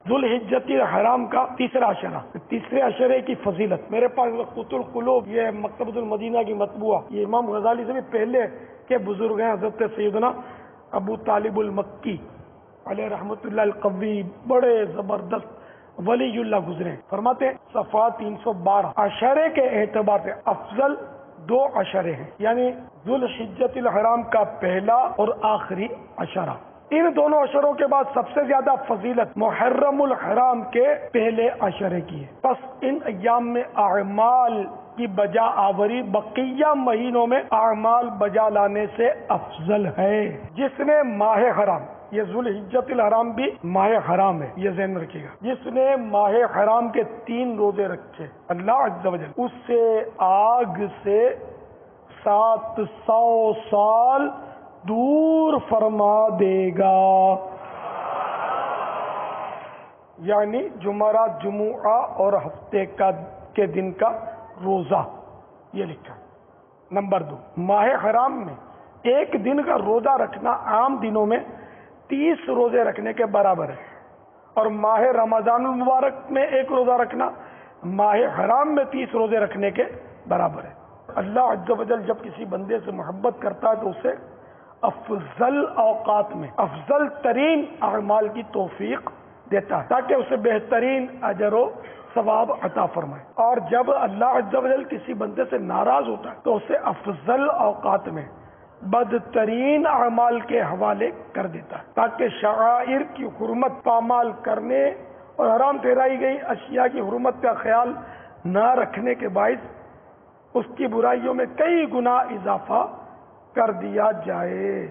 ذوالحجۃ الحرام کا تیسرا عشرہ، تیسرے عشرے کی فضیلت میرے پاس قوت القلوب، یہ مکتبۃ المدینہ کی مطبوعہ، یہ امام غزالی سے بھی پہلے کے بزرگ ہیں، حضرت سیدنا ابو طالب المکی علیہ رحمۃ اللہ القوی، بڑے زبردست ولی اللہ گزرے، فرماتے ہیں صفحہ 312 عشرے کے اعتبار سے افضل دو عشرے ہیں، یعنی ذوالحجۃ الحرام کا پہلا اور آخری عشرہ۔ ان دونوں عشروں کے بعد سب سے زیادہ فضیلت محرم الحرام کے پہلے عشرے کی ہے۔ پس ان ایام میں اعمال کی بجا آوری بقیہ مہینوں میں اعمال بجا لانے سے افضل ہے۔ جس نے ماہ حرام، یہ ذوالحجۃ الحرام بھی ماہ حرام ہے، یہ ذہن میں رکھیے گا، جس نے ماہ حرام کے 3 روزے رکھے اللہ عز و جل اس سے آگ سے 700 سال دور فرما دے گا، یعنی جمعرات، جمعہ اور ہفتے کے دن کا روزہ، یہ لکھا۔ نمبر 2، ماہ حرام میں ایک دن کا روزہ رکھنا عام دنوں میں 30 روزے رکھنے کے برابر ہے، اور ماہ رمضان المبارک میں ایک روزہ رکھنا ماہ حرام میں 30 روزے رکھنے کے برابر ہے۔ اللہ عز و جل جب کسی بندے سے محبت کرتا ہے تو اسے افضل اوقات میں افضل ترین اعمال کی توفیق دیتا ہے تاکہ اسے بہترین اجر و ثواب عطا فرمائے، اور جب اللہ عز و جل کسی بندے سے ناراض ہوتا ہے تو اسے افضل اوقات میں بدترین اعمال کے حوالے کر دیتا ہے تاکہ شعائر کی حرمت پامال کرنے اور حرام ٹھہرائی گئی اشیاء کی حرمت کا خیال نہ رکھنے کے باعث اس کی برائیوں میں کئی گنا اضافہ کر دیا جائے۔